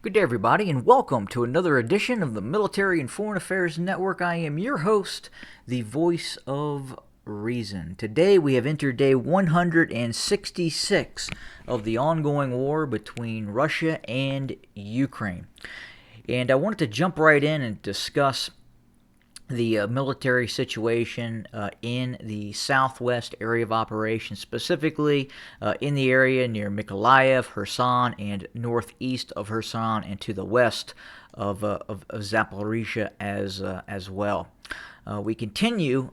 Good day, everybody, and welcome to another edition of the Military and Foreign Affairs Network. I am your host, the voice of reason. Today we have entered day 166 of the ongoing war between Russia and Ukraine. And I wanted to jump right in and discuss the military situation in the southwest area of operations, specifically in the area near Mykolaiv, Kherson, and northeast of Kherson, and to the west of Zaporizhia as well. We continue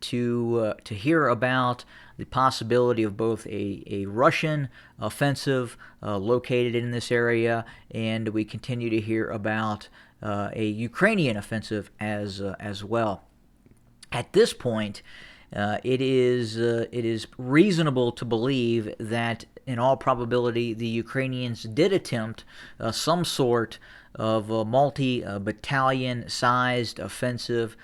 to hear about the possibility of both a Russian offensive located in this area, and we continue to hear about a Ukrainian offensive as well. At this point, it is reasonable to believe that in all probability the Ukrainians did attempt some sort of a multi-battalion sized offensive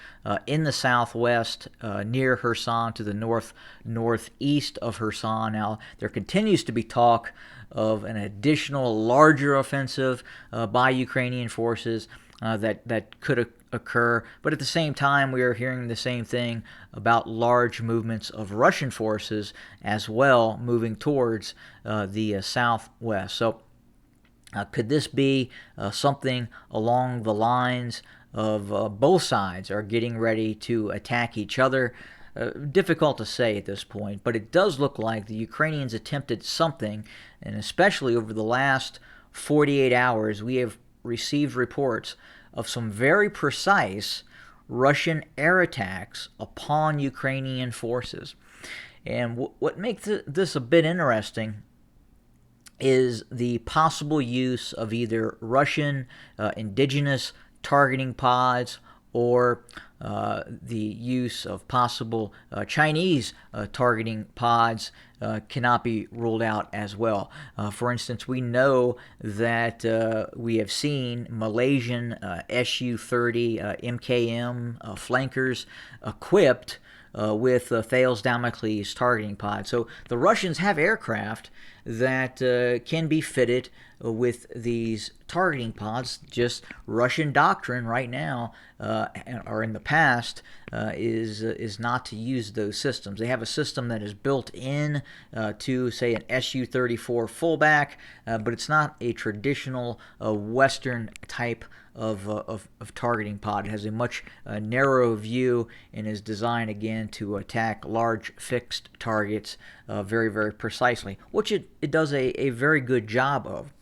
in the southwest near Kherson to the northeast of Kherson. Now, there continues to be talk of an additional larger offensive by Ukrainian forces that could occur, but at the same time we are hearing the same thing about large movements of Russian forces as well moving towards the southwest. So could this be something along the lines of both sides are getting ready to attack each other? Difficult to say at this point, but it does look like the Ukrainians attempted something, and especially over the last 48 hours, we have received reports of some very precise Russian air attacks upon Ukrainian forces. And what makes this a bit interesting is the possible use of either Russian indigenous targeting pods or the use of possible Chinese targeting pods cannot be ruled out as well. For instance, we know that we have seen Malaysian Su-30 MKM flankers equipped with Thales Damocles targeting pods. So the Russians have aircraft that can be fitted with these targeting pods. Just Russian doctrine right now, or in the past, is not to use those systems. They have a system that is built in to, say, an Su-34 fullback, but it's not a traditional Western type of targeting pod. It has a much narrow view and is designed again to attack large fixed targets very, very precisely, which it does a very good job of.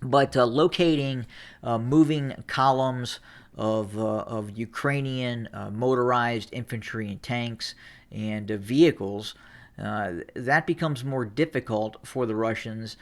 But locating moving columns of Ukrainian motorized infantry and tanks and vehicles, that becomes more difficult for the Russians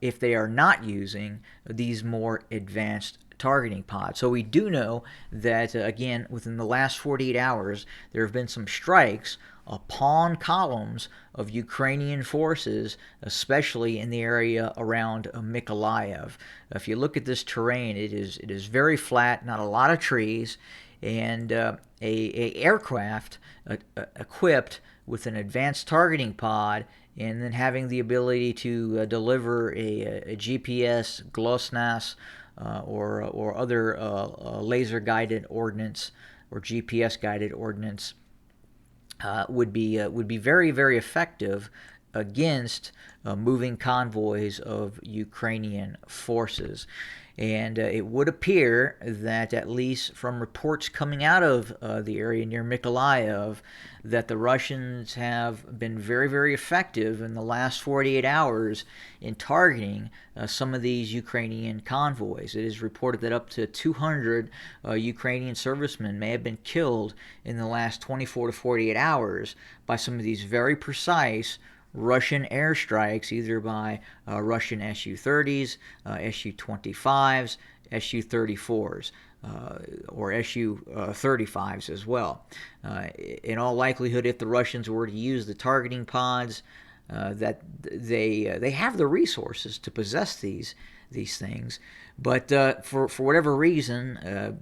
if they are not using these more advanced targeting pods. So we do know that, again, within the last 48 hours, there have been some strikes upon columns of Ukrainian forces, especially in the area around Mykolaiv. If you look at this terrain, it is very flat, not a lot of trees, and a aircraft equipped with an advanced targeting pod, and then having the ability to deliver a GPS, GLONASS, or other laser-guided ordnance or GPS-guided ordnance would be very, very effective against moving convoys of Ukrainian forces. And it would appear that, at least from reports coming out of the area near Mykolaiv, that the Russians have been very, very effective in the last 48 hours in targeting some of these Ukrainian convoys. It is reported that up to 200 Ukrainian servicemen may have been killed in the last 24 to 48 hours by some of these very precise Russian airstrikes, either by Russian Su-30s, Su-25s, Su-34s, or Su-35s as well. In all likelihood, if the Russians were to use the targeting pods, that they have the resources to possess these things, but for whatever reason,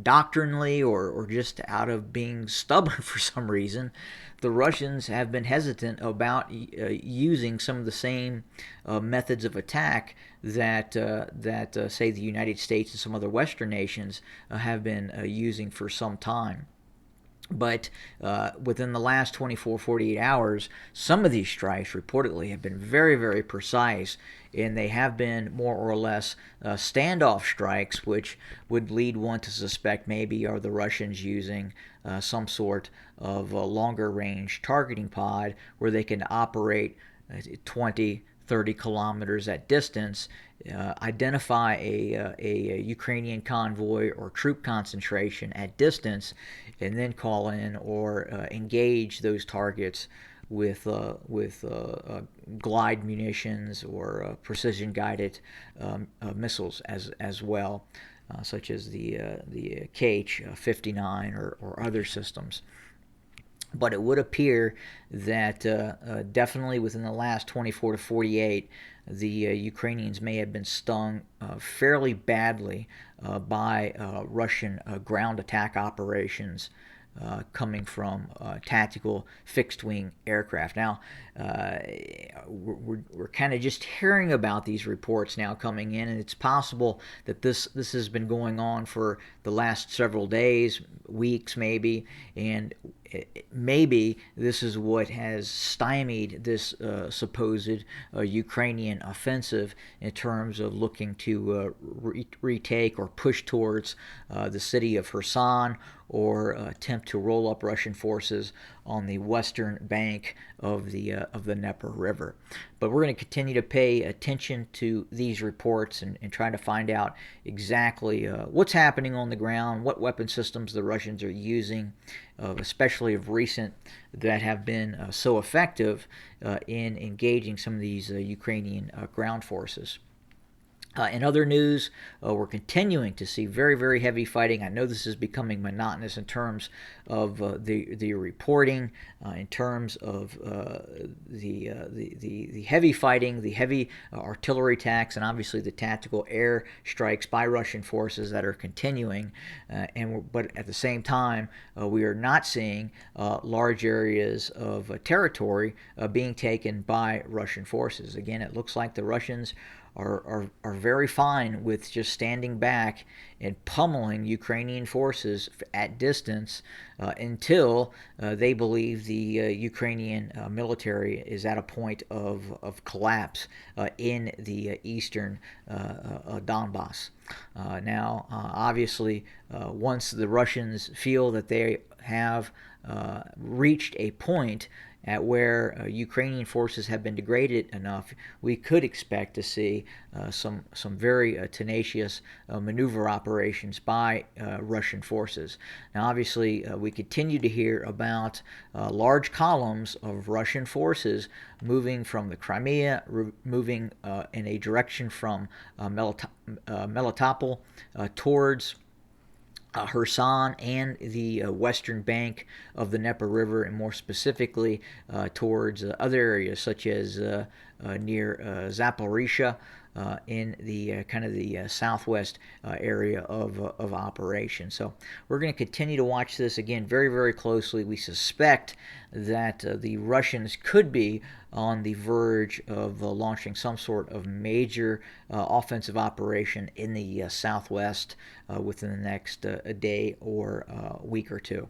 doctrinally or just out of being stubborn for some reason, the Russians have been hesitant about using some of the same methods of attack that say the United States and some other Western nations have been using for some time. But within the last 24, 48 hours, some of these strikes reportedly have been very, very precise, and they have been more or less standoff strikes, which would lead one to suspect maybe are the Russians using some sort of longer range targeting pod where they can operate 20, 30 kilometers at distance, identify a Ukrainian convoy or troop concentration at distance, and then call in or engage those targets with glide munitions or precision guided missiles as well, such as the KH-59 or other systems. But it would appear that definitely within the last 24 to 48, the Ukrainians may have been stung fairly badly by Russian ground attack operations coming from tactical fixed-wing aircraft. Now, we're kind of just hearing about these reports now coming in, and it's possible that this has been going on for the last several days, weeks maybe, and maybe this is what has stymied this supposed Ukrainian offensive in terms of looking to retake or push towards the city of Kherson, or attempt to roll up Russian forces on the western bank of the Dnieper River. But we're going to continue to pay attention to these reports and try to find out exactly what's happening on the ground, what weapon systems the Russians are using, especially of recent, that have been so effective in engaging some of these Ukrainian ground forces. In other news, we're continuing to see very, very heavy fighting. I know this is becoming monotonous in terms of the reporting, in terms of the heavy fighting, the heavy artillery attacks, and obviously the tactical air strikes by Russian forces that are continuing. But at the same time, we are not seeing large areas of territory being taken by Russian forces. Again, it looks like the Russians are very fine with just standing back and pummeling Ukrainian forces at distance until they believe the Ukrainian military is at a point of collapse in the eastern Donbass. Now, obviously, once the Russians feel that they have reached a point at where Ukrainian forces have been degraded enough, we could expect to see some very tenacious maneuver operations by Russian forces. Now, obviously, we continue to hear about large columns of Russian forces moving from the Crimea, moving in a direction from Melitopol towards Kherson and the western bank of the Dnieper River, and more specifically towards other areas such as near Zaporizhia, in the kind of the southwest area of operation. So we're going to continue to watch this again very, very closely. We suspect that the Russians could be on the verge of launching some sort of major offensive operation in the southwest within the next day or week or two,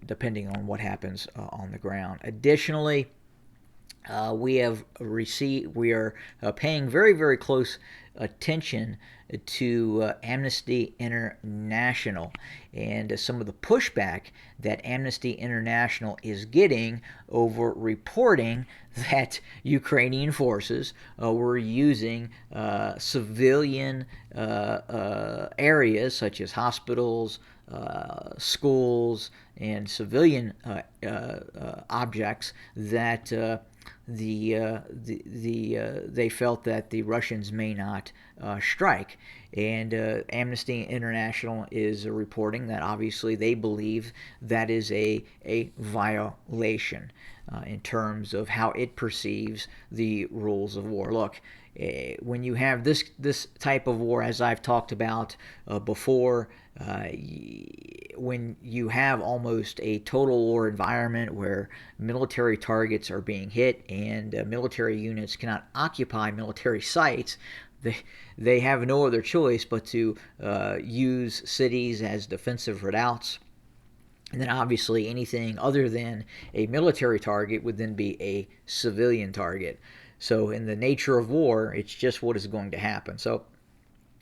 depending on what happens on the ground. Additionally, we are paying very, very close attention to Amnesty International and some of the pushback that Amnesty International is getting over reporting that Ukrainian forces were using civilian areas such as hospitals, schools, and civilian objects that they felt that the Russians may not strike. And Amnesty International is reporting that obviously they believe that is a violation in terms of how it perceives the rules of war. Look, when you have this type of war, as I've talked about before, uh, when you have almost a total war environment where military targets are being hit and military units cannot occupy military sites, they have no other choice but to use cities as defensive redoubts. And then obviously anything other than a military target would then be a civilian target. So in the nature of war, it's just what is going to happen. So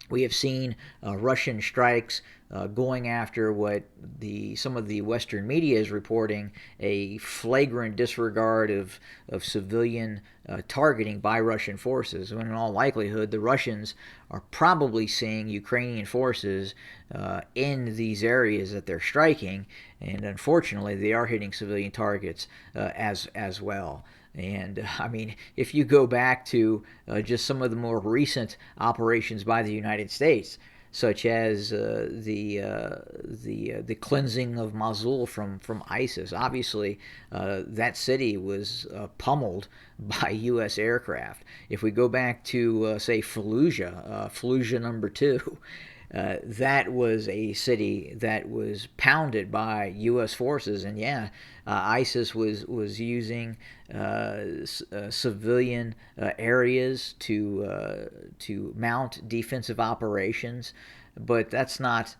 we have seen Russian strikes going after what some of the Western media is reporting a flagrant disregard of civilian targeting by Russian forces. When in all likelihood, the Russians are probably seeing Ukrainian forces in these areas that they're striking, and unfortunately, they are hitting civilian targets as well. And I mean, if you go back to just some of the more recent operations by the United States, such as the cleansing of Mosul from ISIS, obviously that city was pummeled by U.S. aircraft. If we go back to say Fallujah number 2. That was a city that was pounded by U.S. forces, and yeah, ISIS was using civilian areas to mount defensive operations, but that's not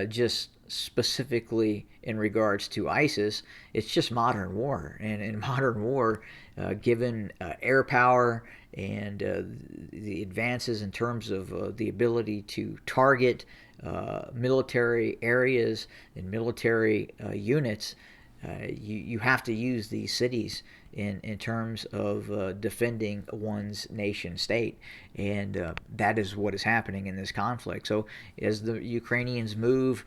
just specifically in regards to ISIS. It's just modern war, and in modern war, given air power and the advances in terms of the ability to target military areas and military units, you have to use these cities in terms of defending one's nation state. And that is what is happening in this conflict. So as the Ukrainians move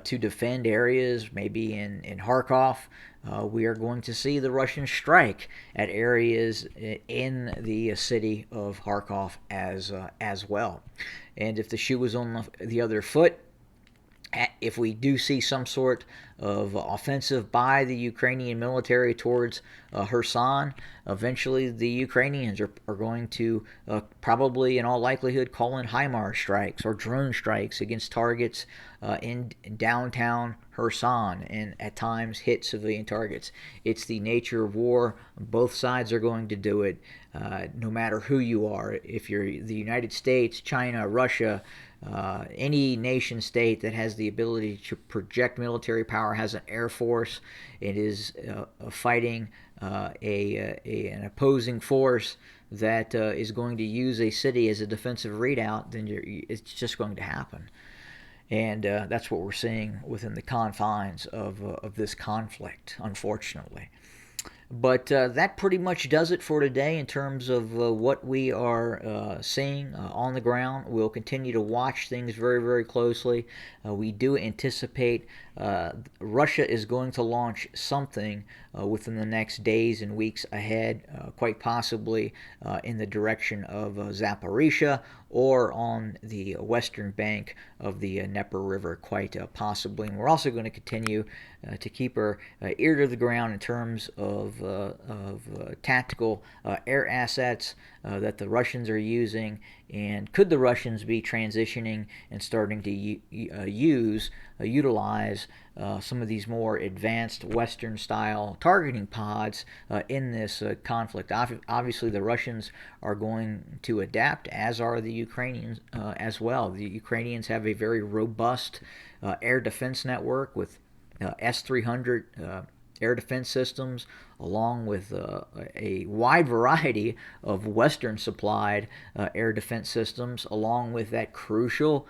to defend areas, maybe in Kharkov, we are going to see the Russians strike at areas in the city of Kharkov as well. And if the shoe was on the other foot, if we do see some sort of offensive by the Ukrainian military towards Kherson, eventually the Ukrainians are going to probably, in all likelihood, call in HIMARS strikes or drone strikes against targets in downtown Kherson and at times hit civilian targets. It's the nature of war. Both sides are going to do it, no matter who you are. If you're the United States, China, Russia, any nation state that has the ability to project military power, has an air force, it is fighting an opposing force that is going to use a city as a defensive redoubt, then it's just going to happen. And that's what we're seeing within the confines of this conflict, unfortunately. But that pretty much does it for today in terms of what we are seeing on the ground. We'll continue to watch things very, very closely. We do anticipate Russia is going to launch something within the next days and weeks ahead, quite possibly in the direction of Zaporizhia or on the western bank of the Dnieper River, quite possibly. And we're also going to continue to keep our ear to the ground in terms of tactical air assets that the Russians are using, and could the Russians be transitioning and starting to utilize some of these more advanced Western-style targeting pods in this conflict. Obviously, the Russians are going to adapt, as are the Ukrainians as well. The Ukrainians have a very robust air defense network with S-300 air defense systems, along with a wide variety of Western-supplied air defense systems, along with that crucial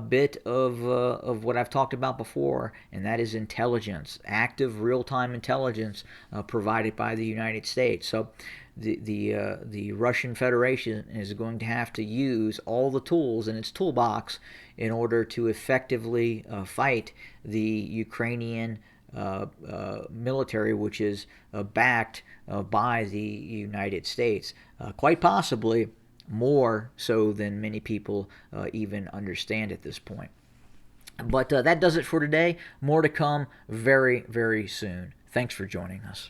bit of what I've talked about before, and that is intelligence, active real-time intelligence provided by the United States. So the Russian Federation is going to have to use all the tools in its toolbox in order to effectively fight the Ukrainian military, which is backed by the United States, quite possibly more so than many people even understand at this point. But that does it for today. More to come very, very soon. Thanks for joining us.